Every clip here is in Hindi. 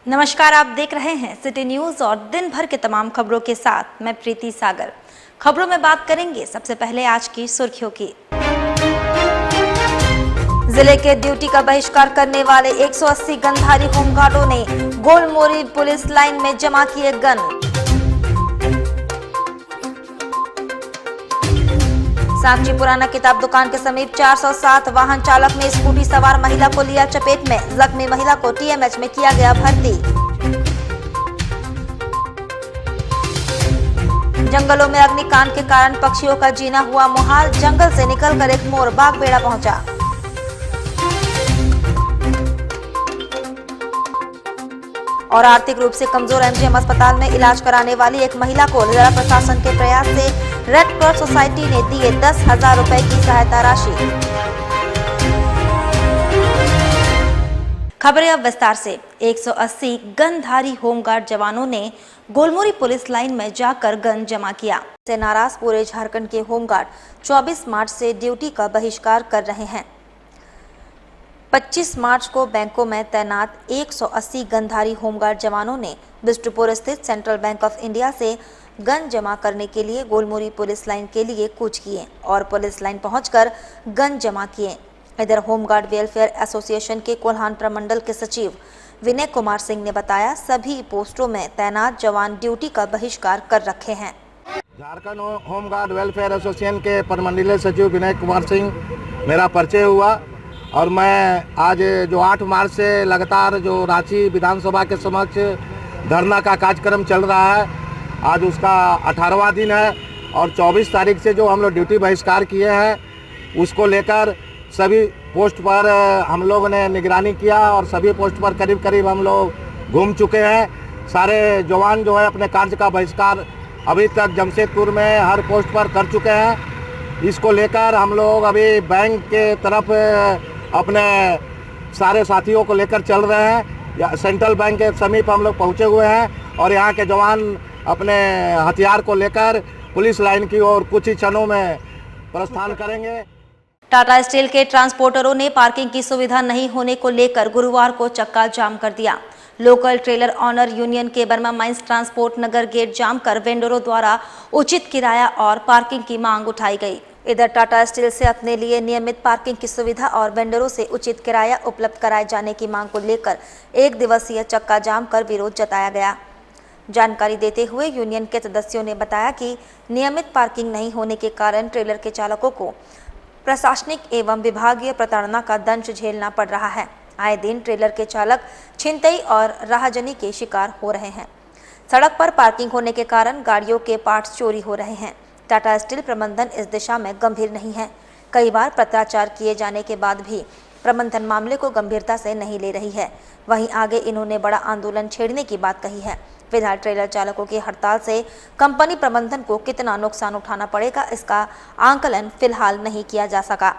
नमस्कार, आप देख रहे हैं सिटी न्यूज और दिन भर के तमाम खबरों के साथ मैं प्रीति सागर। खबरों में बात करेंगे सबसे पहले आज की सुर्खियों की। जिले के ड्यूटी का बहिष्कार करने वाले 180 गनधारी होमगार्डों ने गोलमोरी पुलिस लाइन में जमा किए गन। साक्षी पुराना किताब दुकान के समीप 407 वाहन चालक ने स्कूटी सवार महिला को लिया चपेट में। जख्मी महिला को टीएमएच में किया गया भर्ती। जंगलों में अग्निकांड के कारण पक्षियों का जीना हुआ मुहाल। जंगल से निकलकर एक मोर बागबेड़ा पहुंचा। और आर्थिक रूप से कमजोर एमजीएम अस्पताल में इलाज कराने वाली एक महिला को जिला प्रशासन के प्रयास से रेड क्रॉस सोसाइटी ने दिए 10,000 रुपए की सहायता राशि। खबरें अब विस्तार से। 180 गनधारी होमगार्ड जवानों ने गोलमोरी पुलिस लाइन में जाकर गन जमा किया। से नाराज पूरे झारखंड के होमगार्ड 24 मार्च से ड्यूटी का बहिष्कार कर रहे हैं। 25 मार्च को बैंकों में तैनात 180 गनधारी होमगार्ड जवानों ने बिष्टुपुर स्थित सेंट्रल बैंक ऑफ इंडिया से गन जमा करने के लिए गोलमोरी पुलिस लाइन के लिए कूच किए और पुलिस लाइन पहुंचकर गन जमा किए। इधर होमगार्ड वेलफेयर एसोसिएशन के कोल्हान प्रमंडल के सचिव विनय कुमार सिंह ने बताया, सभी पोस्टों में तैनात जवान ड्यूटी का बहिष्कार कर रखे हैं। झारखंड होमगार्ड वेलफेयर एसोसिएशन के प्रमंडलीय सचिव विनय कुमार सिंह मेरा परिचय हुआ और मैं आज जो 8 मार्च से लगातार जो रांची विधानसभा के समक्ष धरना का कार्यक्रम चल रहा है, आज उसका 18वां दिन है और 24 तारीख से जो हम लोग ड्यूटी बहिष्कार किए हैं उसको लेकर सभी पोस्ट पर हम लोगों ने निगरानी किया और सभी पोस्ट पर करीब करीब हम लोग घूम चुके हैं। सारे जवान जो है अपने कार्य का बहिष्कार अभी तक जमशेदपुर में हर पोस्ट पर कर चुके हैं। इसको लेकर हम लोग अभी बैंक के तरफ अपने सारे साथियों को लेकर चल रहे हैं। सेंट्रल बैंक के समीप हम लोग पहुंचे हुए हैं और यहाँ के जवान अपने हथियार को लेकर पुलिस लाइन की ओर कुछ ही क्षणों में प्रस्थान करेंगे। टाटा स्टील के ट्रांसपोर्टरों ने पार्किंग की सुविधा नहीं होने को लेकर गुरुवार को चक्का जाम कर दिया। लोकल ट्रेलर ऑनर यूनियन के बर्मा माइंस ट्रांसपोर्ट नगर गेट जाम कर वेंडरों द्वारा उचित किराया और पार्किंग की मांग उठाई गई। इधर टाटा स्टील से अपने लिए नियमित पार्किंग की सुविधा और वेंडरों से उचित किराया उपलब्ध कराए जाने की मांग को लेकर 1 दिवसीय चक्का जाम कर विरोध जताया गया। जानकारी देते हुए यूनियन के सदस्यों ने बताया कि नियमित पार्किंग नहीं होने के कारण ट्रेलर के चालकों को प्रशासनिक एवं विभागीय प्रताड़ना का दंश झेलना पड़ रहा है। आए दिन ट्रेलर के चालक छिनतई और राहजनी के शिकार हो रहे हैं। सड़क पर पार्किंग होने के कारण गाड़ियों के पार्ट्स चोरी हो रहे हैं। टाटा स्टील प्रबंधन इस दिशा में गंभीर नहीं है। कई बार पत्राचार किए जाने के बाद भी प्रबंधन मामले को गंभीरता से नहीं ले रही है। वहीं आगे इन्होंने बड़ा आंदोलन छेड़ने की बात कही है। फिलहाल ट्रेलर चालकों की हड़ताल से कंपनी प्रबंधन को कितना नुकसान उठाना पड़ेगा, इसका आंकलन फिलहाल नहीं किया जा सका,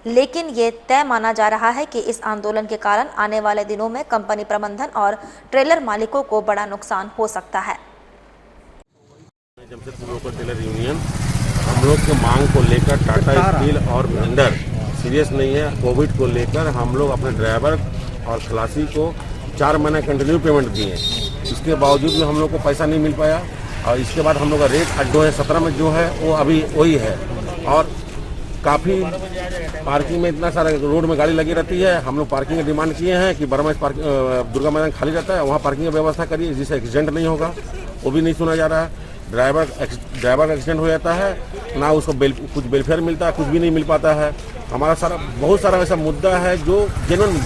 लेकिन ये तय माना जा रहा है कि इस आंदोलन के कारण आने वाले दिनों में कंपनी प्रबंधन और ट्रेलर मालिकों को बड़ा नुकसान हो सकता है। जमशेदपुर लोकल टेलर यूनियन हम लोग के मांग को लेकर टाटा स्टील और वेंडर सीरियस नहीं है। कोविड को लेकर हम लोग अपने ड्राइवर और खलासी को 4 महीने कंटिन्यू पेमेंट दिए, इसके बावजूद भी हम लोग को पैसा नहीं मिल पाया। और इसके बाद हम लोग का रेट 2017 में जो है वो अभी वही है और काफ़ी पार्किंग में इतना सारा रोड में गाड़ी लगी रहती है। हम लोग पार्किंग की डिमांड किए हैं कि बर्मा दुर्गा मैदान खाली रहता है, वहाँ पार्किंग की व्यवस्था करिए जिससे एक्सीडेंट नहीं होगा, वो भी नहीं सुना जा रहा है। ड्राइवर का एक्सीडेंट हो जाता है, ना उसको कुछ वेलफेयर मिलता है, कुछ भी नहीं मिल पाता है। हमारा बहुत सारा ऐसा मुद्दा है जो जेन्युइन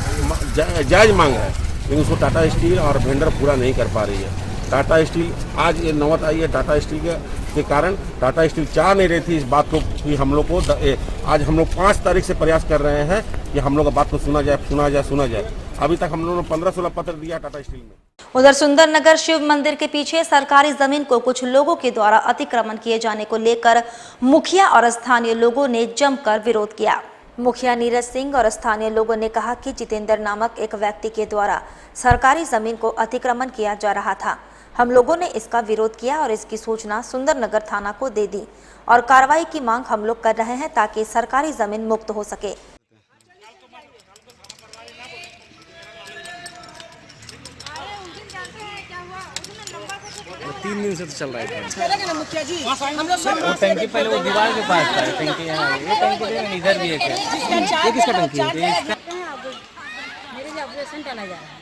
जायज़ मांग है, लेकिन उसको टाटा स्टील और वेंडर पूरा नहीं कर पा रही है। टाटा स्टील आज ये नौबत आई है, टाटा स्टील के कारण टाटा स्टील चाह नहीं रही थी इस बात को कि हम लोग को आज हम लोग 5 तारीख से प्रयास कर रहे हैं कि हम लोग का बात को सुना जाए। अभी तक हम लोगों ने 15-16 पत्र दिया टाटा स्टील में। उधर सुंदरनगर शिव मंदिर के पीछे सरकारी जमीन को कुछ लोगों के द्वारा अतिक्रमण किए जाने को लेकर मुखिया और स्थानीय लोगों ने जमकर विरोध किया। मुखिया नीरज सिंह और स्थानीय लोगों ने कहा कि जितेंद्र नामक एक व्यक्ति के द्वारा सरकारी जमीन को अतिक्रमण किया जा रहा था। हम लोगों ने इसका विरोध किया और इसकी सूचना सुंदरनगर थाना को दे दी और कार्रवाई की मांग हम लोग कर रहे हैं ताकि सरकारी जमीन मुक्त हो सके। 3 दिन से तो चल रहा है। वो टंकी पहले वो दीवार के पास था, टंकी यहाँ ये टंकी देखो इधर भी एक है। ये किसका टंकी है? ये इसका। मेरे लिए ऑपरेशन डाला जा रहा है।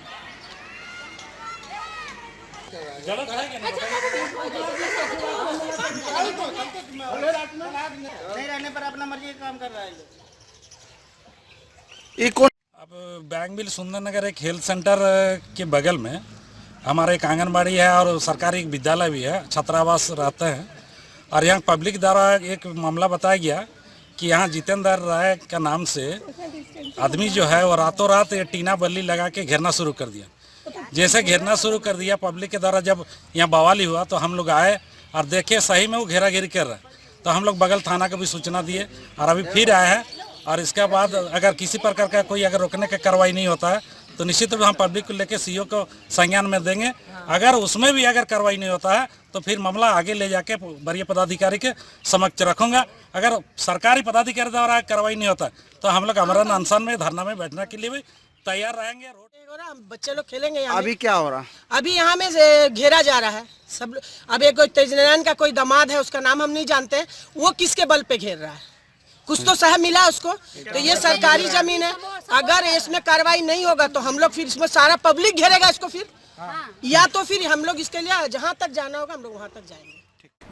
नहीं रहने पर अपना मर्जी का काम कर रहा है। अब बैंगबिल सुंदर नगर एक हेल्थ सेंटर के बगल में हमारा एक आंगनबाड़ी है और सरकारी एक विद्यालय भी है, छात्रावास रहते हैं। और यहाँ पब्लिक द्वारा एक मामला बताया गया कि यहाँ जितेंद्र राय का नाम से आदमी जो है वो रातों रात ये टीना बल्ली लगा के घेरना शुरू कर दिया। जैसे घेरना शुरू कर दिया पब्लिक के द्वारा, जब यहाँ बवाली हुआ तो हम लोग आए और देखे सही में वो घेरा घेरी कर रहा है। तो हम लोग बगल थाना को भी सूचना दिए और अभी फिर आए हैं। और इसके बाद अगर किसी प्रकार का कोई अगर रोकने का कार्रवाई नहीं होता है तो निश्चित रूप से हम पब्लिक को लेकर सीओ को संज्ञान में देंगे। अगर उसमें भी अगर कार्रवाई नहीं होता है तो फिर मामला आगे ले जाके वरीय पदाधिकारी के समक्ष रखूंगा। अगर सरकारी पदाधिकारी द्वारा कार्रवाई नहीं होता तो हम लोग अमरन अनशन में धरना में बैठने के लिए भी तैयार रहेंगे। बच्चे लोग खेलेंगे यहाँ। अभी क्या हो रहा? अभी यहाँ में घेरा जा रहा है सब। अब एक तेजनारायण का कोई दामाद है, उसका नाम हम नहीं जानते, वो किसके बल पे घेर रहा है? कुछ तो सह मिला उसको। तो ये सरकारी जमीन है, अगर इसमें कार्रवाई नहीं होगा तो हम लोग फिर इसमें सारा पब्लिक घेरेगा इसको फिर, या तो फिर हम लोग इसके लिए जहाँ तक जाना होगा हम लोग वहाँ तक जाएंगे।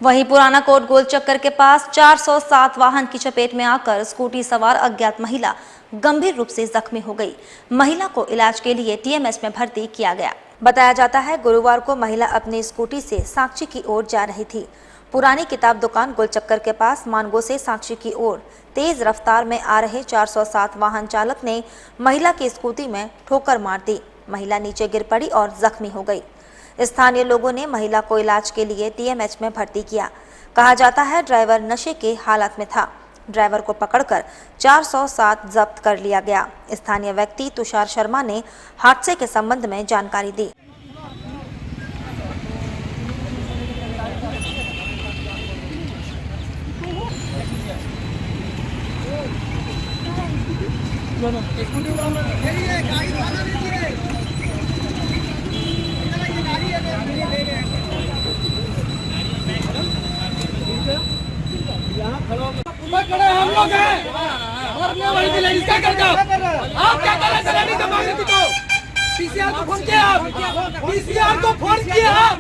वहीं पुराना कोट गोल चक्कर के पास 407 वाहन की चपेट में आकर स्कूटी सवार अज्ञात महिला गंभीर रूप से जख्मी हो गई। महिला को इलाज के लिए टीएमएच में भर्ती किया गया। बताया जाता है गुरुवार को महिला अपनी स्कूटी से साक्षी की ओर जा रही थी। पुरानी किताब दुकान गोलचक्कर के पास मानगो से साक्षी की ओर तेज रफ्तार में आ रहे 407 वाहन चालक ने महिला की स्कूटी में ठोकर मार दी। महिला नीचे गिर पड़ी और जख्मी हो गई। स्थानीय लोगों ने महिला को इलाज के लिए टीएमएच में भर्ती किया। कहा जाता है ड्राइवर नशे के हालत में था। ड्राइवर को पकड़कर 407 जब्त कर लिया गया। स्थानीय व्यक्ति तुषार शर्मा ने हादसे के संबंध में जानकारी दी। हम लोग हैं और मैं वही दिला इसका कर दो। आप क्या कर रहे हैं? का मांगे तो पीसीआर को फोन किया, आप पीसीआर को फोन किया, आप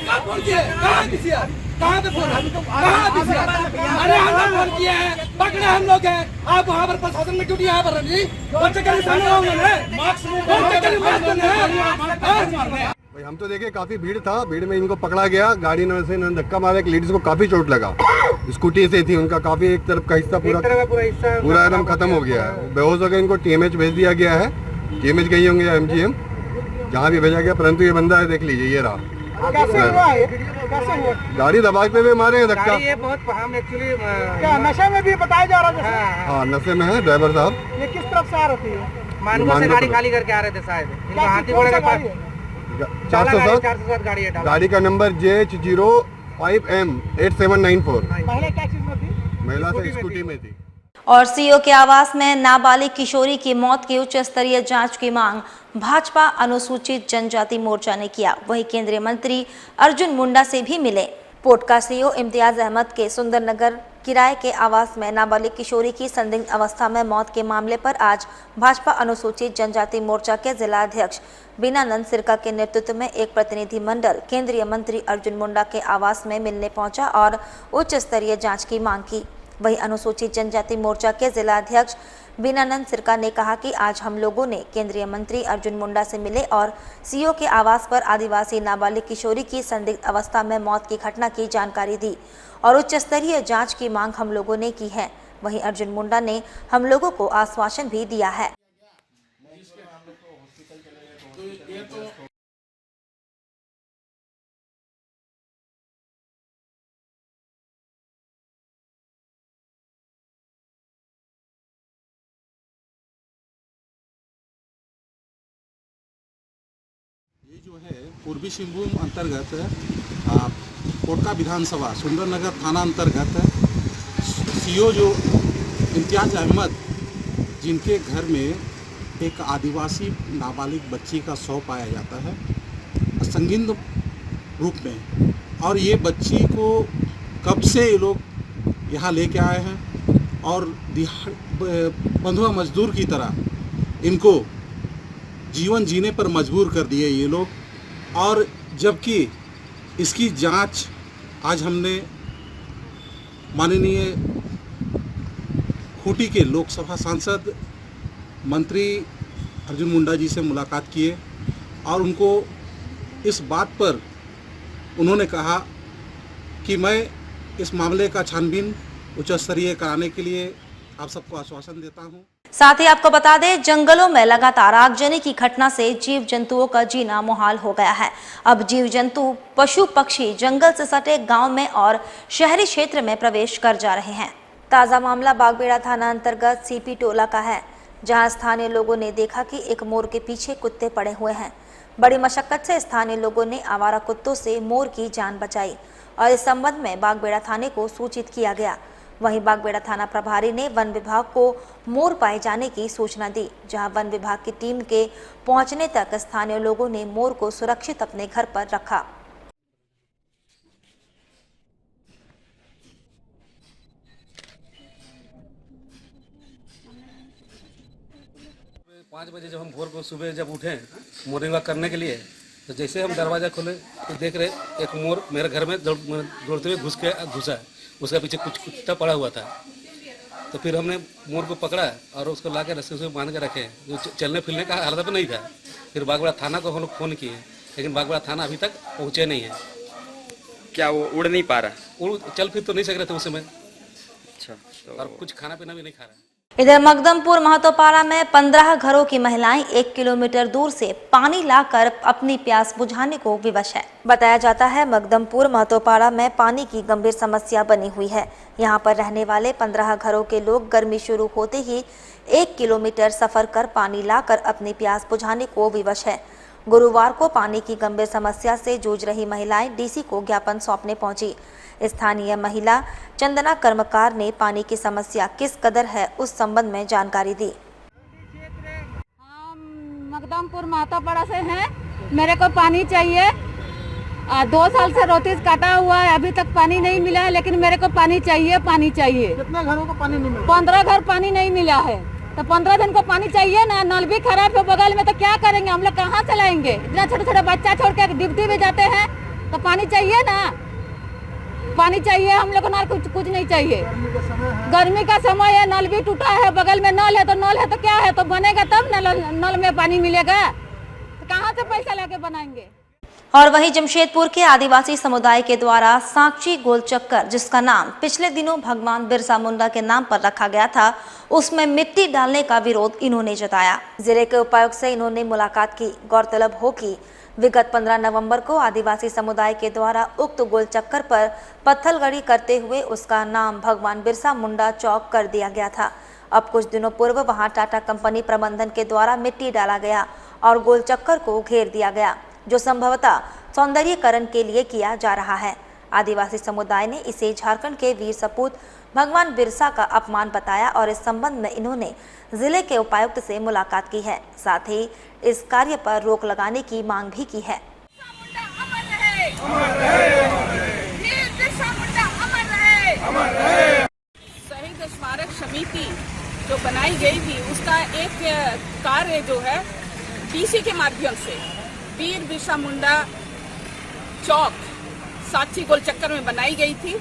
कब फोन किया? कहाँ पीसीआर? कहाँ पे फोन? कहाँ पीसीआर? अरे हम फोन किया है, पकड़े हम लोग हैं। आप वहाँ पर प्रशासन में ड्यूटी यहाँ पर रही बच्चे के सामने होंगे ना, भाई हम तो देखे काफी भीड़ था, भीड़ में इनको पकड़ा गया। गाड़ी में से इन्होंने धक्का मारा, एक लेडीज को काफी चोट लगा। स्कूटी से थी, उनका काफी एक तरफ का हिस्सा पूरा एकदम खत्म हो गया है, बेहोश हो गए। इनको टीएमएच भेज दिया गया है। टीएमएच गई होंगे या एमजीएम, जहाँ भी भेजा गया। परंतु ये बंदा है, देख लीजिए, ये रहा। कैसे हुआ है? कैसे हुआ? गाड़ी दबाते हुए मारे हैं धक्का। ये बहुत हम एक्चुअली क्या नशे में भी बताया जा रहा है? हाँ, नशे में है ड्राइवर साहब। ये किस तरफ से आ रही है? मानगो से गाड़ी खाली करके आ रहे थे शायद। इनको हाथी घोड़े का 407 गाड़ी है। गाड़ी का नंबर JH05M 8794। पहले क्या चीज में थी? महिला से स्कूटी में थी। और सीओ के आवास में नाबालिग किशोरी की मौत की उच्च स्तरीय जांच की मांग भाजपा अनुसूचित जनजाति मोर्चा ने किया। वहीं केंद्रीय मंत्री अर्जुन मुंडा से भी मिले। पोर्ट का सीओ इम्तियाज अहमद के सुंदरनगर किराए के आवास में नाबालिग किशोरी की संदिग्ध अवस्था में मौत के मामले पर आज भाजपा अनुसूचित जनजाति मोर्चा के जिला अध्यक्ष बीनानंद सिरका के नेतृत्व में एक प्रतिनिधि मंडल केंद्रीय मंत्री अर्जुन मुंडा के आवास में मिलने पहुंचा और उच्च स्तरीय जांच की मांग की। वहीं अनुसूचित जनजाति मोर्चा के जिला अध्यक्ष बीनानंद सिरका ने कहा कि आज हम लोगों ने केंद्रीय मंत्री अर्जुन मुंडा से मिले और सीओ के आवास पर आदिवासी नाबालिग किशोरी की संदिग्ध अवस्था में मौत की घटना की जानकारी दी और उच्च स्तरीय जांच की मांग हम लोगों ने की है। वहीं अर्जुन मुंडा ने हम लोगों को आश्वासन भी दिया है। ये जो है पूर्वी सिंहभूम अंतर्गत कोटका विधानसभा सुंदरनगर थाना अंतर्गत सीओ जो इम्तियाज अहमद, जिनके घर में एक आदिवासी नाबालिग बच्ची का शव पाया जाता है। संदिग्ध रूप में। और ये बच्ची को कब से ये लोग यहाँ लेके आए हैं और बंधुआ मजदूर की तरह इनको जीवन जीने पर मजबूर कर दिए ये लोग। और जबकि इसकी जांच आज हमने माननीय खूंटी के लोकसभा सांसद मंत्री अर्जुन मुंडा जी से मुलाकात किए और उनको इस बात पर उन्होंने कहा कि मैं इस मामले का छानबीन उच्च स्तरीय कराने के लिए आप सबको आश्वासन देता हूं। साथ ही आपको बता दें, जंगलों में लगातार आगजनी की घटना से जीव जंतुओं का जीना मुहाल हो गया है। अब जीव जंतु, पशु पक्षी जंगल से सटे गांव में और शहरी क्षेत्र में प्रवेश कर जा रहे हैं। ताजा मामला बागबेड़ा थाना अंतर्गत सीपी टोला का है, जहां स्थानीय लोगों ने देखा कि एक मोर के पीछे कुत्ते पड़े हुए हैं। बड़ी मशक्कत से स्थानीय लोगों ने आवारा कुत्तों से मोर की जान बचाई और इस संबंध में बागबेड़ा थाने को सूचित किया गया। वहीं बागबेड़ा थाना प्रभारी ने वन विभाग को मोर पाए जाने की सूचना दी, जहां वन विभाग की टीम के पहुंचने तक स्थानीय लोगों ने मोर को सुरक्षित अपने घर पर रखा। 5 बजे जब हम भोर को सुबह जब उठे मॉर्निंग वॉक करने के लिए, तो जैसे हम दरवाज़ा खोले तो देख रहे एक मोर मेरे घर में दौड़ते हुए घुसा है। उसके पीछे कुछ कुत्ता पड़ा हुआ था। तो फिर हमने मोर को पकड़ा और उसको ला के रस्सी से बांध के रखे, जो चलने फिरने का हालत में नहीं था। फिर बागबेड़ा थाना को हम लोग फ़ोन किए, लेकिन बागबेड़ा थाना अभी तक पहुँचे नहीं है। क्या वो उड़ नहीं पा रहा? चल फिर तो नहीं सक रहे थे उस समय। अच्छा, तो और कुछ खाना पीना भी नहीं खा रहा। इधर मकदमपुर महतोपाड़ा में 15 घरों की महिलाएं 1 किलोमीटर दूर से पानी लाकर अपनी प्यास बुझाने को विवश है। बताया जाता है मकदमपुर महतोपाड़ा में पानी की गंभीर समस्या बनी हुई है। यहां पर रहने वाले 15 घरों के लोग गर्मी शुरू होते ही 1 किलोमीटर सफर कर पानी लाकर अपनी प्यास बुझाने को विवश है। गुरुवार को पानी की गंभीर समस्या से जूझ रही महिलाएं डीसी को ज्ञापन सौंपने पहुंची। स्थानीय महिला चंदना कर्मकार ने पानी की समस्या किस कदर है उस संबंध में जानकारी दी। हम मकदमपुर महतोपाड़ा से हैं। मेरे को पानी चाहिए। 2 साल से रोटीज काटा हुआ है, अभी तक पानी नहीं मिला है, लेकिन मेरे को पानी चाहिए, पानी चाहिए। कितने घरों को पानी नहीं मिला? 15 घर पानी नहीं मिला है, तो 15 दिन को पानी चाहिए ना। नल भी खराब है बगल में, तो क्या करेंगे हम लोग? कहाँ चलाएंगे? इतना छोटे छोटे बच्चा छोड़ के ड्यूटी भी जाते हैं, तो पानी चाहिए ना। पानी चाहिए हम लोग ना, कुछ नहीं चाहिए। गर्मी का समय है, नल भी टूटा है, बगल में नल है तो क्या है, तो बनेगा तब नल में पानी मिलेगा। तो कहाँ से पैसा लेके बनाएंगे? और वहीं जमशेदपुर के आदिवासी समुदाय के द्वारा साक्षी गोल चक्कर, जिसका नाम पिछले दिनों भगवान बिरसा मुंडा के नाम पर रखा गया था, उसमें मिट्टी डालने का विरोध इन्होंने जताया। जिले के उपायुक्त से इन्होंने मुलाकात की। गौरतलब हो कि विगत 15 नवंबर को आदिवासी समुदाय के द्वारा उक्त गोल चक्कर पर पत्थलगड़ी करते हुए उसका नाम भगवान बिरसा मुंडा चौक कर दिया गया था। अब कुछ दिनों पूर्व वहां टाटा कंपनी प्रबंधन के द्वारा मिट्टी डाला गया और गोल चक्कर को घेर दिया गया, जो संभवतः सौंदर्यीकरण के लिए किया जा रहा है। आदिवासी समुदाय ने इसे झारखंड के वीर सपूत भगवान बिरसा का अपमान बताया और इस संबंध में इन्होंने जिले के उपायुक्त से मुलाकात की है। साथ ही इस कार्य पर रोक लगाने की मांग भी की है। शहीद स्मारक समिति जो बनाई गई थी, उसका एक कार्य जो है डीसी के माध्यम से वीर बिरसा मुंडा चौक साक्षी गोल चक्कर में बनाई गई थी,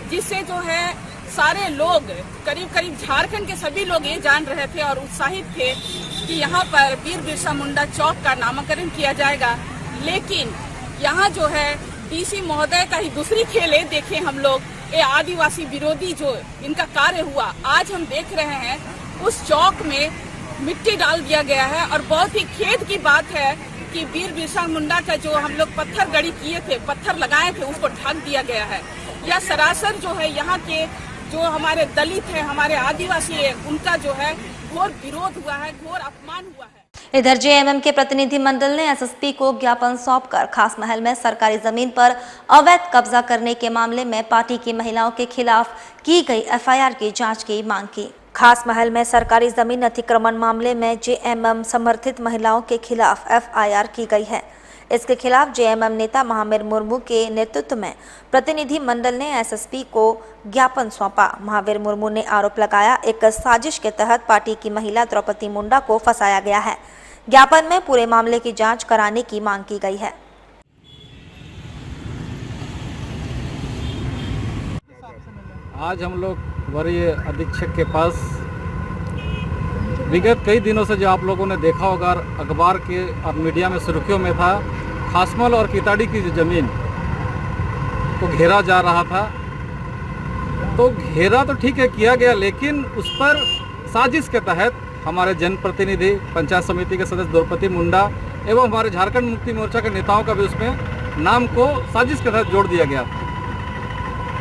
जिससे जो है सारे लोग करीब झारखंड के सभी लोग ये जान रहे थे और उत्साहित थे कि यहाँ पर वीर बिरसा मुंडा चौक का नामकरण किया जाएगा। लेकिन यहाँ जो है डीसी महोदय का ही दूसरी खेल है। देखें हम लोग ये आदिवासी विरोधी जो इनका कार्य हुआ, आज हम देख रहे हैं उस चौक में मिट्टी डाल दिया गया है और बहुत ही खेद की बात है कि वीर बिरसा मुंडा का जो हम लोग पत्थर गड़ी किए थे, पत्थर लगाए थे, उसको ढक दिया गया है। यह सरासर जो है यहाँ के जो हमारे दलित हैं, हमारे आदिवासी है, उनका जो है घोर विरोध हुआ है, घोर अपमान हुआ है। इधर जेएमएम के प्रतिनिधि मंडल ने एसएसपी को ज्ञापन सौंपकर खास महल में सरकारी जमीन पर अवैध कब्जा करने के मामले में पार्टी की महिलाओं के खिलाफ की गई एफआईआर की जांच की मांग की। खास महल में सरकारी जमीन अतिक्रमण मामले में जेएमएम समर्थित महिलाओं के खिलाफ एफआईआर की गई है। इसके खिलाफ जेएमएम नेता महावीर मुर्मू के नेतृत्व में प्रतिनिधि मंडल ने एसएसपी को ज्ञापन सौंपा। महावीर मुर्मू ने आरोप लगाया, एक साजिश के तहत पार्टी की महिला द्रौपदी मुंडा को फंसाया गया है। ज्ञापन में पूरे मामले की जांच कराने की मांग की गई है। आज हम लोग वरीय अधीक्षक के पास विगत कई दिनों से जो आप लोगों ने देखा होगा अखबार के और मीडिया में सुर्खियों में था, खासमल और किताड़ी की जो ज़मीन को घेरा जा रहा था। तो घेरा तो ठीक है किया गया, लेकिन उस पर साजिश के तहत हमारे जनप्रतिनिधि, पंचायत समिति के सदस्य द्रौपदी मुंडा एवं हमारे झारखंड मुक्ति मोर्चा के नेताओं का भी उसमें नाम को साजिश के तहत जोड़ दिया गया।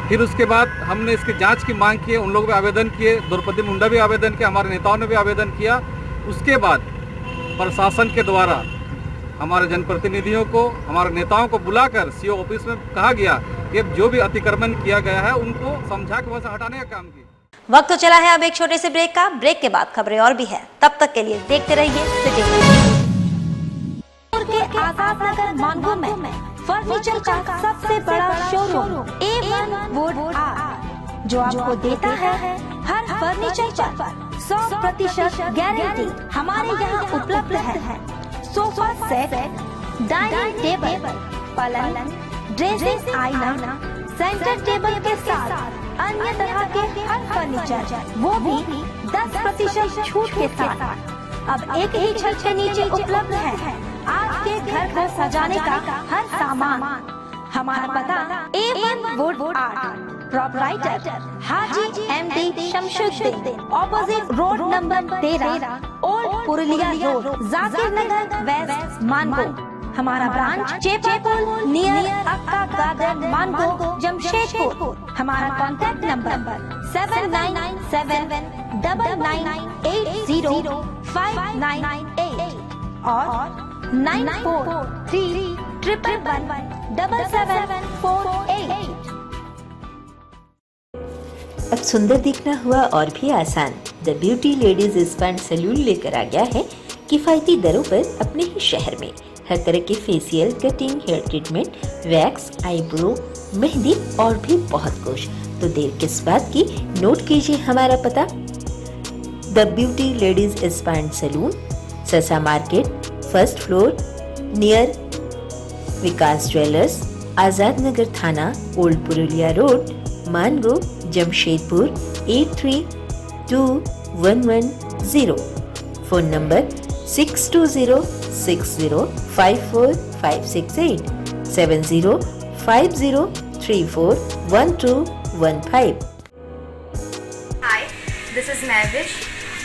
फिर उसके बाद हमने इसकी जांच की मांग की, उन लोग भी आवेदन किए, द्रौपदी मुंडा भी आवेदन किया, हमारे नेताओं ने भी आवेदन किया। उसके बाद प्रशासन के द्वारा हमारे जनप्रतिनिधियों को, हमारे नेताओं को बुलाकर सीओ ऑफिस में कहा गया कि जो भी अतिक्रमण किया गया है उनको समझा के वहाँ से हटाने का काम किया। वक्त तो चला है अब एक छोटे से ब्रेक का। ब्रेक के बाद खबरें और भी है, तब तक के लिए देखते रहिए सिटी के आजाद नगर मानगो में फर्नीचर का सबसे बड़ा शोरूम A1 वुड आर्ट, जो आपको देता है हर फर्नीचर पर 100% गारंटी। हमारे यहाँ उपलब्ध है सोफा सेट, डाइनिंग टेबल, पलंग, ड्रेसिंग आईना, सेंटर टेबल के साथ अन्य तरह के हर फर्नीचर, वो भी 10% छूट के साथ। अब एक ही छत के नीचे उपलब्ध है आपके घर को सजाने का हर सामान। हमारा पता A1 wood art, proprietor Haji MD Shamshuddin, opposite road number 13, old Purulia road, Zakir Nagar west, Mango. हमारा branch Chepapul near Akka garden, Mango, Jamshedpur. हमारा कॉन्टैक्ट नंबर 799799805998 और 9431117748। अब सुंदर दिखना हुआ और भी आसान। The beauty ladies spa and salon लेकर आ गया है किफ़ायती दरों पर अपने ही शहर में हर तरह के facial, cutting, hair treatment, wax, eyebrow, mehndi और भी बहुत कुछ। तो देर किस बात की, नोट कीजिए हमारा पता। The beauty ladies spa and salon, Sasa market, first floor, near Vikas jewellers, Azad Nagar थाना, old Purulia road, Mango, Jamshedpur 822110। Phone number 6206054568 7050341215। Hi, this is Mahvish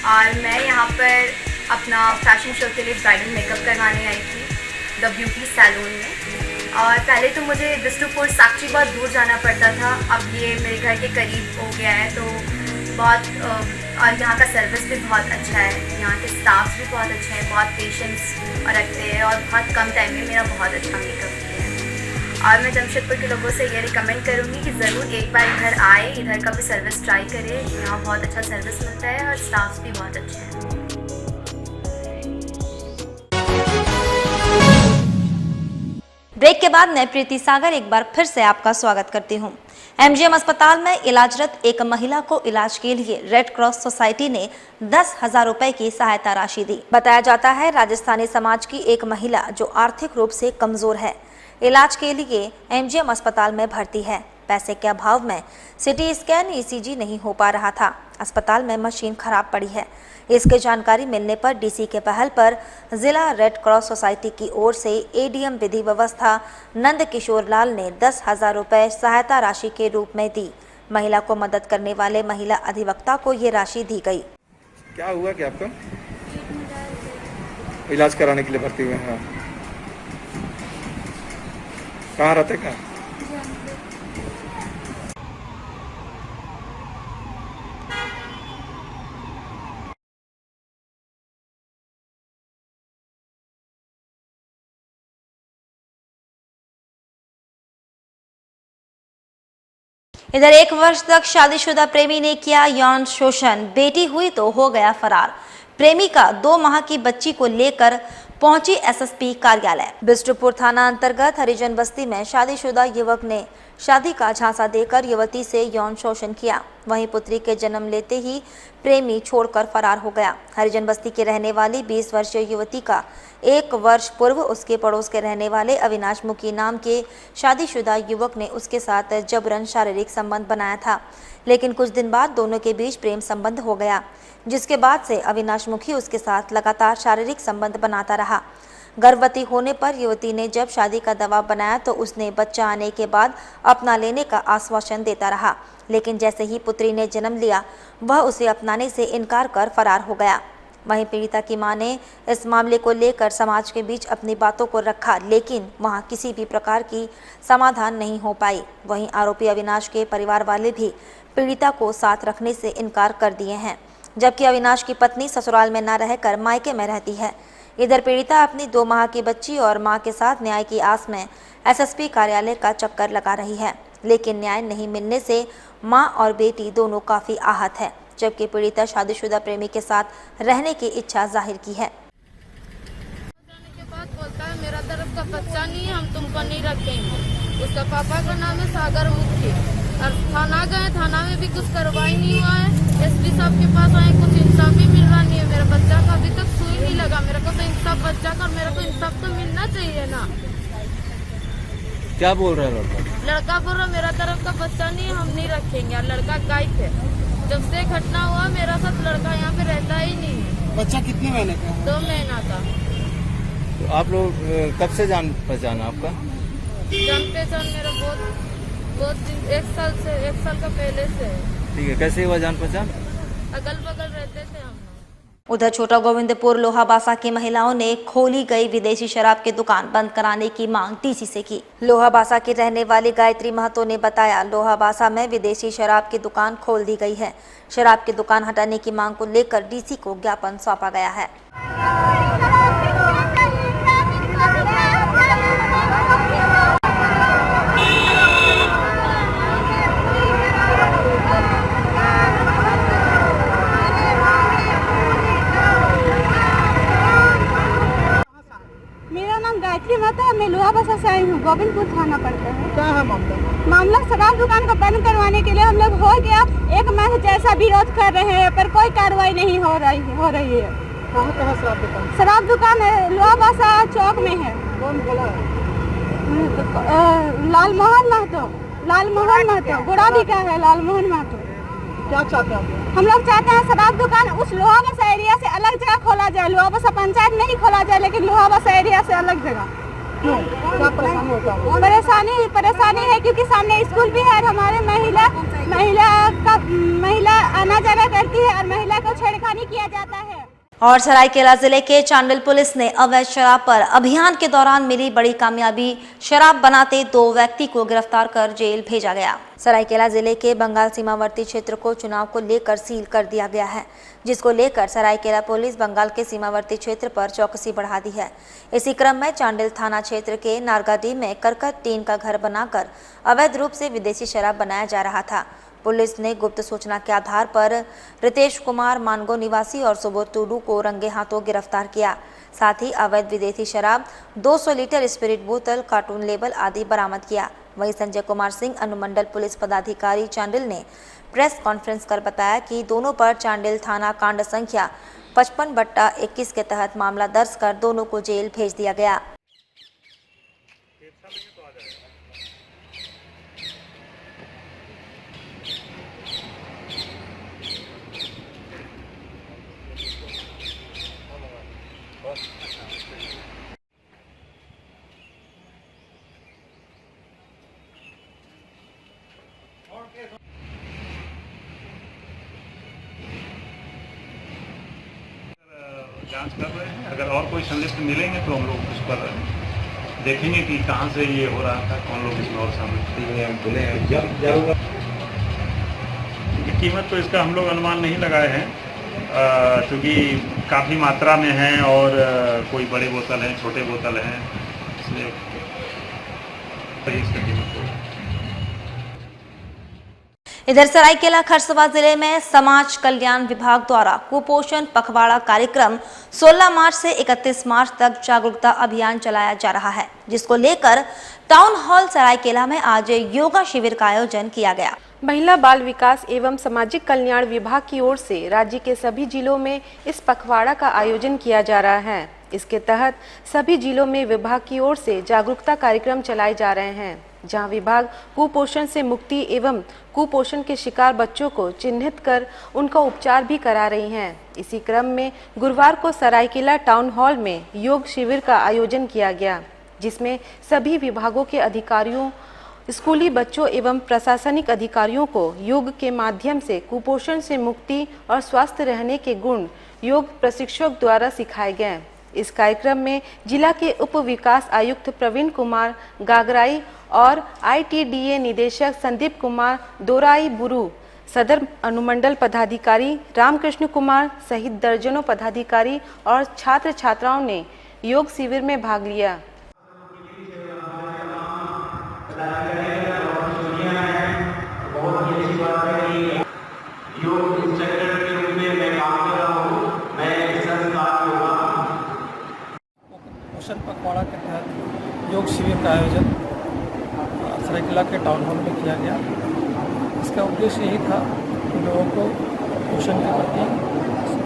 और मैं यहाँ पर अपना फैशन शो के लिए ब्राइडल मेकअप करवाने आई थी द ब्यूटी सैलून में। और पहले तो मुझे बिष्णुपुर साक्षी बहुत दूर जाना पड़ता था, अब ये मेरे घर के करीब हो गया है। तो बहुत और यहाँ का सर्विस भी बहुत अच्छा है, यहाँ के स्टाफ भी बहुत अच्छे हैं, बहुत पेशेंस रखते हैं और बहुत कम टाइम में मेरा बहुत अच्छा मेकअप किया है। और मैं जमशेदपुर के लोगों से ये रिकमेंड करूँगी कि ज़रूर एक बार इधर आए, इधर का भी सर्विस ट्राई करें। यहाँ बहुत अच्छा सर्विस मिलता है और स्टाफ भी बहुत अच्छे हैं। ब्रेक के बाद मैं प्रीति सागर एक बार फिर से आपका स्वागत करती हूं। एमजीएम अस्पताल में इलाजरत एक महिला को इलाज के लिए रेड क्रॉस सोसाइटी ने 10,000 रुपए की सहायता राशि दी। बताया जाता है राजस्थानी समाज की एक महिला जो आर्थिक रूप से कमजोर है, इलाज के लिए एमजीएम अस्पताल में भर्ती है। पैसे के अभाव में सिटी स्कैन, ईसीजी नहीं हो पा रहा था। अस्पताल में मशीन खराब पड़ी है। इसकी जानकारी मिलने पर डीसी के पहल पर जिला रेड क्रॉस सोसाइटी की ओर से एडीएम विधि व्यवस्था नंद किशोर लाल ने 10,000 रुपए सहायता राशि के रूप में दी। महिला को मदद करने वाले महिला अधिवक्ता को ये राशि दी गई। क्या हुआ कि आपका इलाज कराने के लिए भर्ती हुए हैं? कहाँ रहते कहाँ? इधर 1 वर्ष तक शादीशुदा प्रेमी ने किया यौन शोषण, बेटी हुई तो हो गया फरार। प्रेमी का 2 माह की बच्ची को लेकर पहुंची एसएसपी कार्यालय। बिष्टुपुर थाना अंतर्गत हरिजन बस्ती में शादीशुदा युवक ने शादी का झांसा देकर युवती से यौन शोषण किया। वहीं पुत्री के जन्म लेते ही प्रेमी छोड़कर फरार हो गया। हरिजन बस्ती के रहने वाली 20 वर्षीय युवती का 1 वर्ष पूर्व उसके पड़ोस के रहने वाले अविनाश मुखी नाम के शादीशुदा युवक ने उसके साथ जबरन शारीरिक संबंध बनाया था, लेकिन कुछ दिन बाद दोनों के बीच प्रेम संबंध हो गया, जिसके बाद से अविनाश मुखी उसके साथ लगातार शारीरिक संबंध बनाता रहा। गर्भवती होने पर युवती ने जब शादी का दबाव बनाया तो उसने बच्चा आने के बाद अपना लेने का आश्वासन देता रहा, लेकिन जैसे ही पुत्री ने जन्म लिया वह उसे अपनाने से इनकार कर फरार हो गया। वहीं पीड़िता की मां ने इस मामले को लेकर समाज के बीच अपनी बातों को रखा, लेकिन वहां किसी भी प्रकार की समाधान नहीं हो पाई। वहीं आरोपी अविनाश के परिवार वाले भी पीड़िता को साथ रखने से इनकार कर दिए हैं, जबकि अविनाश की पत्नी ससुराल में न रहकर मायके में रहती है। इधर पीड़िता अपनी 2 माह की बच्ची और मां के साथ न्याय की आस में एसएसपी कार्यालय का चक्कर लगा रही है, लेकिन न्याय नहीं मिलने से मां और बेटी दोनों काफी आहत है, जबकि पीड़िता शादीशुदा प्रेमी के साथ रहने की इच्छा जाहिर की है। के बाद बोलता है मेरा तरफ का बच्चा नहीं है, हम तुमको नहीं रखेंगे। उसका पापा का नाम है सागर मुखी और थाना गए, थाना में भी कुछ कार्रवाई नहीं हुआ है। एसपी साहब के पास आए, कुछ इंसाफ भी मिल रहा नहीं है। मेरा बच्चा का अभी तक सुई नहीं लगा। मेरे को तो इंसाफ बच्चा का, मेरे को इंसाफ तो मिलना चाहिए ना। क्या बोल रहा है लड़का? लड़का बोल रहा मेरा तरफ का बच्चा नहीं है, हम नहीं रखेंगे। और लड़का गायब है। जब से घटना हुआ मेरा साथ लड़का यहाँ पे रहता ही नहीं है। बच्चा कितने महीने का? 2 महीना का। तो आप लोग कब से जान पहचान आपका? जान पहचान मेरा बहुत दिन, 1 साल का पहले से है। ठीक है, कैसे हुआ जान पहचान? अगल बगल रहते थे हम। उधर छोटा गोविंदपुर लोहाबासा की महिलाओं ने खोली गई विदेशी शराब की दुकान बंद कराने की मांग डीसी से की। लोहाबासा की रहने वाली गायत्री महतो ने बताया, लोहाबासा में विदेशी शराब की दुकान खोल दी गई है। शराब की दुकान हटाने की मांग को लेकर डीसी को ज्ञापन सौंपा गया है। गायत्री माता, मैं लोहाबासा से आई हूँ। गोविंदपुर थाना पड़ता है। क्या है मामला? मामला शराब दुकान को बंद करवाने के लिए हम लोग हो गया 1 माह जैसा विरोध कर रहे हैं, पर कोई कार्रवाई नहीं हो रही है। कहाँ शराब दुकान? शराब दुकान लोहाबासा चौक में है। कौन बोला? लालमोहन महतो बुढ़ा भी का है। लालमोहन महतो। क्या चाहते हैं? हम लोग चाहते हैं शराब दुकान उस लोहाबासा एरिया से अलग जगह खोला जाए। लोहाबासा पंचायत में ही खोला जाए, लेकिन लोहाबासा एरिया से अलग जगह। क्या परेशानी होता है? परेशानी है क्योंकि सामने स्कूल भी है और हमारे महिला आना जाना करती है और महिला को छेड़खानी किया जाता है। और सरायकेला जिले के चांडिल पुलिस ने अवैध शराब पर अभियान के दौरान मिली बड़ी कामयाबी। शराब बनाते 2 व्यक्ति को गिरफ्तार कर जेल भेजा गया। सरायकेला जिले के बंगाल सीमावर्ती क्षेत्र को चुनाव को लेकर सील कर दिया गया है, जिसको लेकर सरायकेला पुलिस बंगाल के सीमावर्ती क्षेत्र पर चौकसी बढ़ा दी है। इसी क्रम में चांडिल थाना क्षेत्र के नारगाडी में करकट टीन का घर बनाकर अवैध रूप से विदेशी शराब बनाया जा रहा था। पुलिस ने गुप्त सूचना के आधार पर रितेश कुमार मानगो निवासी और सुबोध टुडू को रंगे हाथों गिरफ्तार किया। साथ ही अवैध विदेशी शराब 200 लीटर स्पिरिट बोतल, कार्टून लेबल आदि बरामद किया। वहीं संजय कुमार सिंह अनुमंडल पुलिस पदाधिकारी चांडिल ने प्रेस कॉन्फ्रेंस कर बताया कि दोनों पर चांडिल थाना कांड संख्या 55/21 के तहत मामला दर्ज कर दोनों को जेल भेज दिया गया। जांच कर रहे हैं। अगर और कोई संलिप्त मिलेंगे तो हम लोग उस पर देखेंगे कि कहां से ये हो रहा था, कौन लोग इसमें और शामिल। कीमत तो इसका हम लोग अनुमान नहीं लगाए हैं, क्योंकि काफ़ी मात्रा में है और कोई बड़े बोतल हैं, छोटे बोतल हैं, इसलिए इसका कीमत इधर सरायकेला खरसवा जिले में समाज कल्याण विभाग द्वारा कुपोषण पखवाड़ा कार्यक्रम 16 मार्च से 31 मार्च तक जागरूकता अभियान चलाया जा रहा है, जिसको लेकर टाउन हॉल सरायकेला में आज योगा शिविर का आयोजन किया गया। महिला बाल विकास एवं सामाजिक कल्याण विभाग की ओर से राज्य के सभी जिलों में इस पखवाड़ा का आयोजन किया जा रहा है। इसके तहत सभी जिलों में विभाग की ओर से जागरूकता कार्यक्रम चलाए जा रहे हैं, जहां विभाग कुपोषण से मुक्ति एवं कुपोषण के शिकार बच्चों को चिन्हित कर उनका उपचार भी करा रही हैं। इसी क्रम में गुरुवार को सरायकेला टाउन हॉल में योग शिविर का आयोजन किया गया, जिसमें सभी विभागों के अधिकारियों, स्कूली बच्चों एवं प्रशासनिक अधिकारियों को योग के माध्यम से कुपोषण से मुक्ति और स्वस्थ रहने के गुण योग प्रशिक्षक द्वारा सिखाए गए। इस कार्यक्रम में जिला के उप विकास आयुक्त प्रवीण कुमार गागराई और ITDA निदेशक संदीप कुमार दोराई बुरु, सदर अनुमंडल पदाधिकारी रामकृष्ण कुमार सहित दर्जनों पदाधिकारी और छात्र छात्राओं ने योग शिविर में भाग लिया। पोषण पखवाड़ा के तहत योग शिविर का आयोजन सरायकेला के टाउन हॉल में किया गया। इसका उद्देश्य यही था कि लोगों को पोषण के प्रति,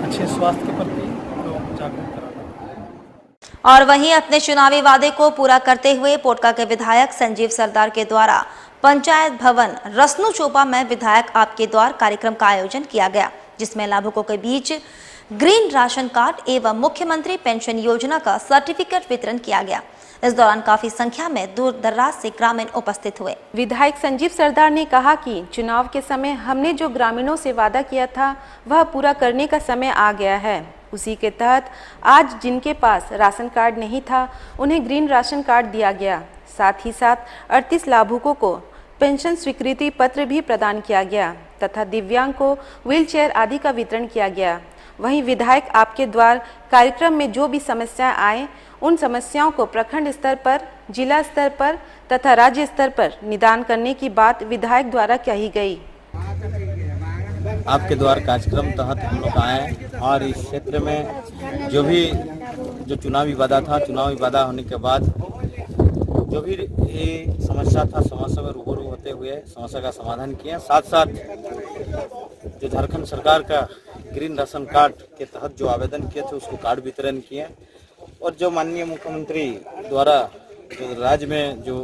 अच्छे स्वास्थ्य के प्रति लोगों को जागरूक कराना। और वहीं अपने चुनावी वादे को पूरा करते हुए पोटका के विधायक संजीव सरदार के द्वारा पंचायत भवन रसनू चोपा में विधायक आपके द्वार कार्यक्रम का आयोजन किया गया, जिसमें लाभुकों के बीच ग्रीन राशन कार्ड एवं मुख्यमंत्री पेंशन योजना का सर्टिफिकेट वितरण किया गया। इस दौरान काफी संख्या में दूर दराज से ग्रामीण उपस्थित हुए। विधायक संजीव सरदार ने कहा कि चुनाव के समय हमने जो ग्रामीणों से वादा किया था वह पूरा करने का समय आ गया है। उसी के तहत आज जिनके पास राशन कार्ड नहीं था उन्हें ग्रीन राशन कार्ड दिया गया। साथ ही साथ 38 लाभुकों को पेंशन स्वीकृति पत्र भी प्रदान किया गया तथा दिव्यांग को व्हीलचेयर आदि का वितरण किया गया। वहीं विधायक आपके द्वार कार्यक्रम में जो भी समस्याएं आए उन समस्याओं को प्रखंड स्तर पर, जिला स्तर पर तथा राज्य स्तर पर निदान करने की बात विधायक द्वारा कही गई। आपके द्वार कार्यक्रम तहत हम लोग आए और इस क्षेत्र में जो चुनावी वादा था, चुनावी वादा होने के बाद जो भी ये समस्या था, समस्या में रूबरू होते हुए समस्या का समाधान किया। साथ साथ जो झारखंड सरकार का ग्रीन राशन कार्ड के तहत जो आवेदन किए थे उसको कार्ड वितरण किए और जो माननीय मुख्यमंत्री द्वारा जो राज्य में जो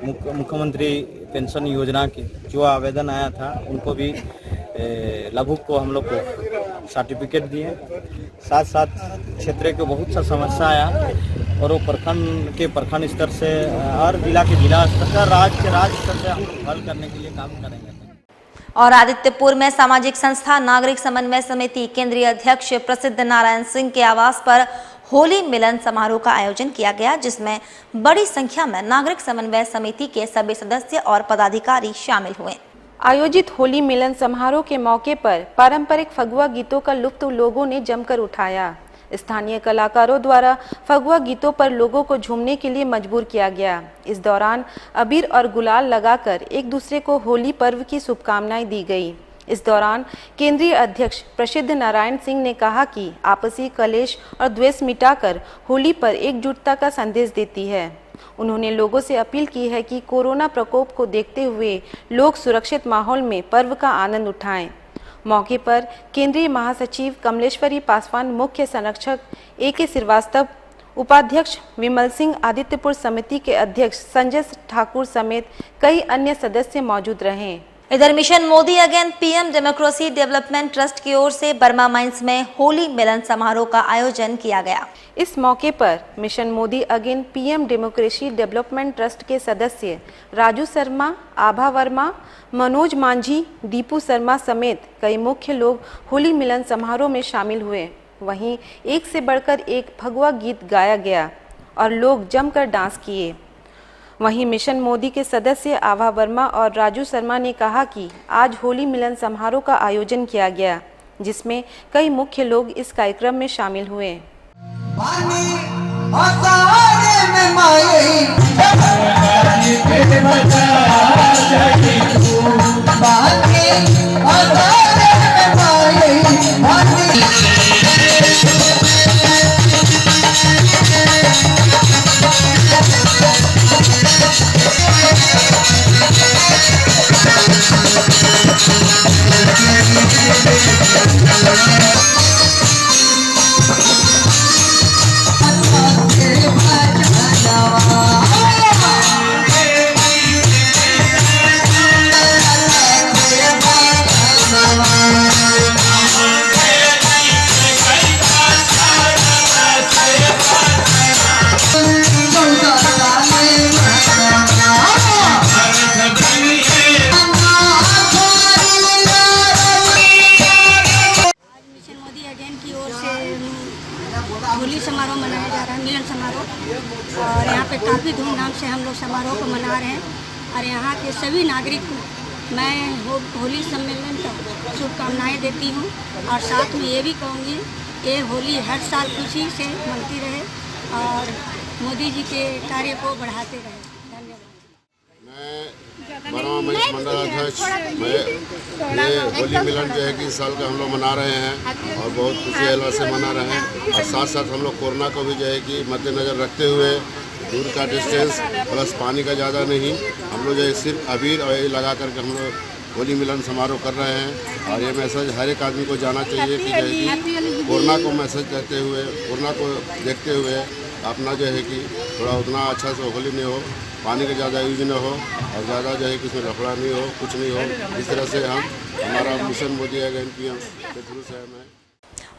मुख्यमंत्री पेंशन योजना के जो आवेदन आया था उनको भी लाभुक को हम लोग को सर्टिफिकेट दिए। साथ साथ क्षेत्र के बहुत सा समस्या आया और वो प्रखंड स्तर से और जिला स्तर से, राज्य स्तर से हम हल करने के लिए काम करेंगे। और आदित्यपुर में सामाजिक संस्था नागरिक समन्वय समिति केंद्रीय अध्यक्ष प्रसिद्ध नारायण सिंह के आवास पर होली मिलन समारोह का आयोजन किया गया, जिसमें बड़ी संख्या में नागरिक समन्वय समिति के सभी सदस्य और पदाधिकारी शामिल हुए। आयोजित होली मिलन समारोह के मौके पर पारंपरिक फगुआ गीतों का लुत्फ लोगों ने जमकर उठाया। स्थानीय कलाकारों द्वारा फगुआ गीतों पर लोगों को झूमने के लिए मजबूर किया गया। इस दौरान अबीर और गुलाल लगाकर एक दूसरे को होली पर्व की शुभकामनाएं दी गई। इस दौरान केंद्रीय अध्यक्ष प्रसिद्ध नारायण सिंह ने कहा कि आपसी कलेश और द्वेष मिटाकर होली पर एकजुटता का संदेश देती है। उन्होंने लोगों से अपील की है कि कोरोना प्रकोप को देखते हुए लोग सुरक्षित माहौल में पर्व का आनंद उठाएं। मौके पर केंद्रीय महासचिव कमलेश्वरी पासवान, मुख्य संरक्षक AK श्रीवास्तव, उपाध्यक्ष विमल सिंह, आदित्यपुर समिति के अध्यक्ष संजय ठाकुर समेत कई अन्य सदस्य मौजूद रहे। इधर mission Modi again PM democracy development trust की ओर से बर्मा माइंस में होली मिलन समारोह का आयोजन किया गया। इस मौके पर mission Modi again PM democracy development trust के सदस्य राजू शर्मा, आभा वर्मा, मनोज मांझी, दीपू शर्मा समेत कई मुख्य लोग होली मिलन समारोह में शामिल हुए। वहीं एक से बढ़कर एक फगुआ गीत गाया गया और लोग जमकर डांस किए। वहीं मिशन मोदी के सदस्य आभा वर्मा और राजू शर्मा ने कहा कि आज होली मिलन समारोह का आयोजन किया गया, जिसमें कई मुख्य लोग इस कार्यक्रम में शामिल हुए। बा और यहाँ पे काफ़ी धूमधाम से हम लोग समारोह को मना रहे हैं और यहाँ के सभी नागरिक को मैं होली सम्मेलन का शुभकामनाएँ देती हूँ और साथ में ये भी कहूँगी ये होली हर साल खुशी से मनती रहे और मोदी जी के कार्य को बढ़ाते रहे। बरवा मंच मंडल अध्यक्ष मैं ये होली मिलन जो है कि इस साल का हम लोग मना रहे हैं और बहुत खुशी हल्ला से मना रहे हैं और साथ साथ हम लोग कोरोना को भी जो है कि मद्देनज़र रखते हुए दूर का डिस्टेंस प्लस पानी का ज़्यादा नहीं, हम लोग जो है सिर्फ अबीर और ये लगा करके हम लोग होली मिलन समारोह कर रहे हैं। और ये मैसेज हर एक आदमी को जाना चाहिए कि जो है कि कोरोना को मैसेज करते हुए, कोरोना को देखते हुए अपना जो है कि थोड़ा उतना अच्छा से होली नहीं हो, पानी का ज़्यादा यूज न हो और ज़्यादा जो है कि इसमें लफड़ा नहीं हो, कुछ नहीं हो। इस तरह से हम हमारा मिशन मोदी अगेन PM के थ्रू से हमें।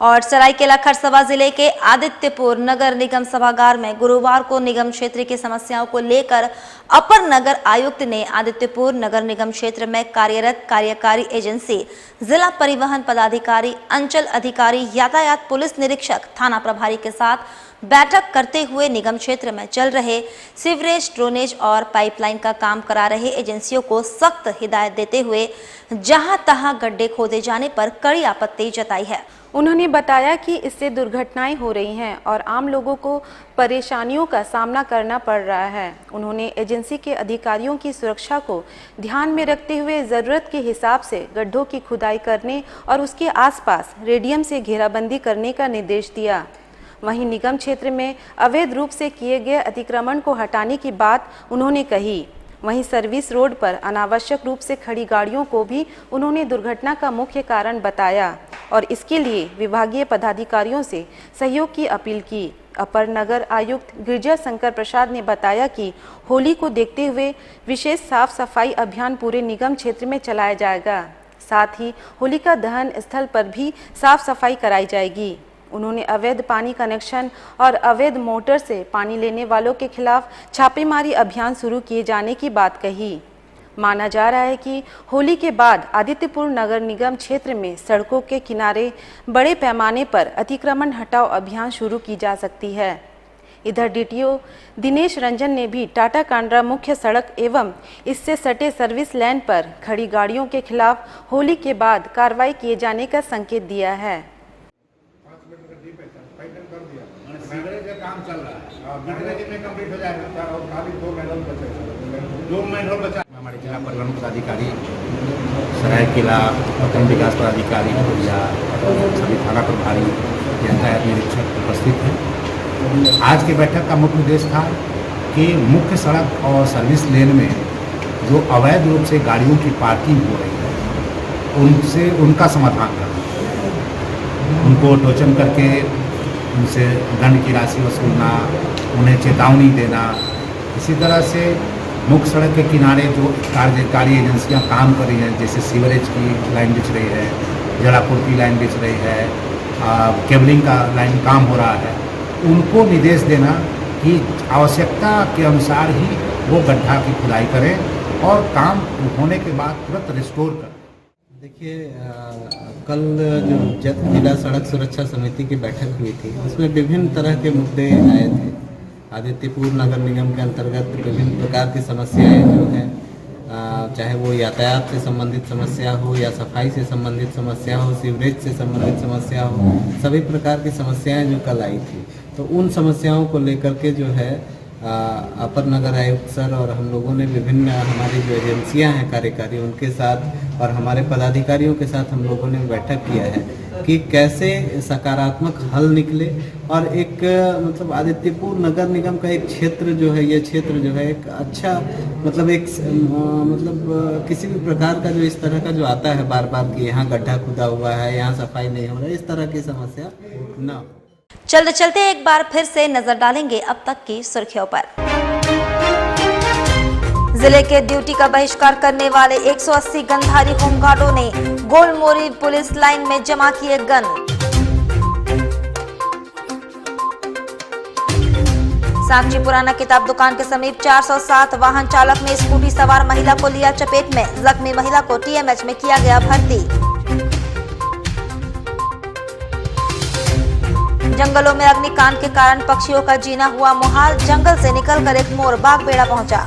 और सरायकेला खरसावां जिले के आदित्यपुर नगर निगम सभागार में गुरुवार को निगम क्षेत्र की समस्याओं को लेकर अपर नगर आयुक्त ने आदित्यपुर नगर निगम क्षेत्र में कार्यरत कार्यकारी एजेंसी, जिला परिवहन पदाधिकारी, अंचल अधिकारी, यातायात पुलिस निरीक्षक, थाना प्रभारी के साथ बैठक करते हुए निगम क्षेत्र में चल रहे सीवरेज, ड्रेनेज और पाइपलाइन का काम करा रहे एजेंसियों को सख्त हिदायत देते हुए जहां तहां गड्ढे खोदे जाने पर कड़ी आपत्ति जताई है। उन्होंने बताया कि इससे दुर्घटनाएं हो रही हैं और आम लोगों को परेशानियों का सामना करना पड़ रहा है। उन्होंने एजेंसी के अधिकारियों की सुरक्षा को ध्यान में रखते हुए ज़रूरत के हिसाब से गड्ढों की खुदाई करने और उसके आसपास रेडियम से घेराबंदी करने का निर्देश दिया। वहीं निगम क्षेत्र में अवैध रूप से किए गए अतिक्रमण को हटाने की बात उन्होंने कही। वहीं सर्विस रोड पर अनावश्यक रूप से खड़ी गाड़ियों को भी उन्होंने दुर्घटना का मुख्य कारण बताया और इसके लिए विभागीय पदाधिकारियों से सहयोग की अपील की। अपर नगर आयुक्त गिरिजा शंकर प्रसाद ने बताया कि होली को देखते हुए विशेष साफ सफाई अभियान पूरे निगम क्षेत्र में चलाया जाएगा। साथ ही होलिका दहन स्थल पर भी साफ सफाई कराई जाएगी। उन्होंने अवैध पानी कनेक्शन और अवैध मोटर से पानी लेने वालों के खिलाफ छापेमारी अभियान शुरू किए जाने की बात कही। माना जा रहा है कि होली के बाद आदित्यपुर नगर निगम क्षेत्र में सड़कों के किनारे बड़े पैमाने पर अतिक्रमण हटाओ अभियान शुरू की जा सकती है। इधर DTO दिनेश रंजन ने भी टाटा कांड्रा मुख्य सड़क एवं इससे सटे सर्विस लाइन पर खड़ी गाड़ियों के खिलाफ होली के बाद कार्रवाई किए जाने का संकेत दिया है। काम चल रहा है में कंप्लीट हो जाएगा और खाली 2 मैनहोल बचे, 2 मैनहोल बचा। हमारे जिला परिवहन पदाधिकारी, सरायकेला प्रखंड विकास पदाधिकारी या सभी थाना प्रभारी, यातायात निरीक्षक उपस्थित हैं। आज की बैठक का मुख्य उद्देश्य था कि मुख्य सड़क और सर्विस लेन में जो अवैध रूप से गाड़ियों की पार्किंग हो रही है उनका समाधान करना, उनको टोचन करके उनसे दंड की राशि वसूलना, उन्हें चेतावनी देना। इसी तरह से मुख्य सड़क के किनारे जो कार्यकारी एजेंसियां काम कर रही हैं, जैसे सीवरेज की लाइन बिछ रही है, जलापूर्ति लाइन बिछ रही है, केबलिंग का लाइन काम हो रहा है, उनको निर्देश देना कि आवश्यकता के अनुसार ही वो गड्ढा की खुदाई करें और काम होने के बाद तुरंत रिस्टोर करें। देखिए, कल जो जिला सड़क सुरक्षा समिति की बैठक हुई थी उसमें विभिन्न तरह के मुद्दे आए थे। आदित्यपुर नगर निगम के अंतर्गत विभिन्न प्रकार की समस्याएं जो हैं, चाहे वो यातायात से संबंधित समस्या हो या सफाई से संबंधित समस्या हो, सीवरेज से संबंधित समस्या हो, सभी प्रकार की समस्याएं जो कल आई थी, तो उन समस्याओं को लेकर के जो है अपर नगर आयुक्त सर और हम लोगों ने विभिन्न हमारी जो एजेंसियां हैं कार्यकारी उनके साथ और हमारे पदाधिकारियों के साथ हम लोगों ने बैठक किया है कि कैसे सकारात्मक हल निकले और एक मतलब आदित्यपुर नगर निगम का एक क्षेत्र जो है, ये क्षेत्र जो है एक अच्छा मतलब एक मतलब किसी भी प्रकार का जो इस तरह का जो आता है बार बार कि यहाँ गड्ढा खुदा हुआ है, यहाँ सफाई नहीं हो रहा है, इस तरह की समस्या न। चलते चलते एक बार फिर से नजर डालेंगे अब तक की सुर्खियों पर। जिले के ड्यूटी का बहिष्कार करने वाले 180 गनधारी होमगार्डों ने गोलमोरी पुलिस लाइन में जमा किए गन। साक्षी पुराना किताब दुकान के समीप 407 वाहन चालक ने स्कूटी सवार महिला को लिया चपेट में। जख्मी महिला को TMH में किया गया भर्ती। जंगलों में अग्निकांड के कारण पक्षियों का जीना हुआ मुहाल, जंगल से निकलकर एक मोर बागबेड़ा पहुंचा।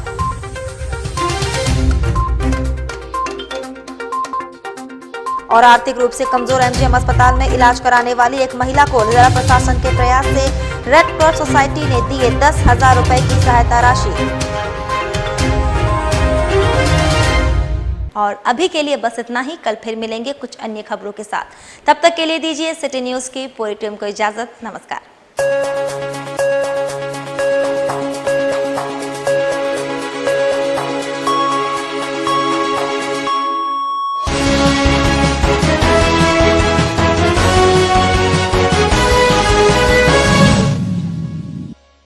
और आर्थिक रूप से कमजोर एमजीएम अस्पताल में इलाज कराने वाली एक महिला को जिला प्रशासन के प्रयास से रेड क्रॉस सोसाइटी ने दिए 10,000 रुपए की सहायता राशि। और अभी के लिए बस इतना ही। कल फिर मिलेंगे कुछ अन्य खबरों के साथ। तब तक के लिए दीजिए सिटी न्यूज की पूरी टीम को इजाजत। नमस्कार।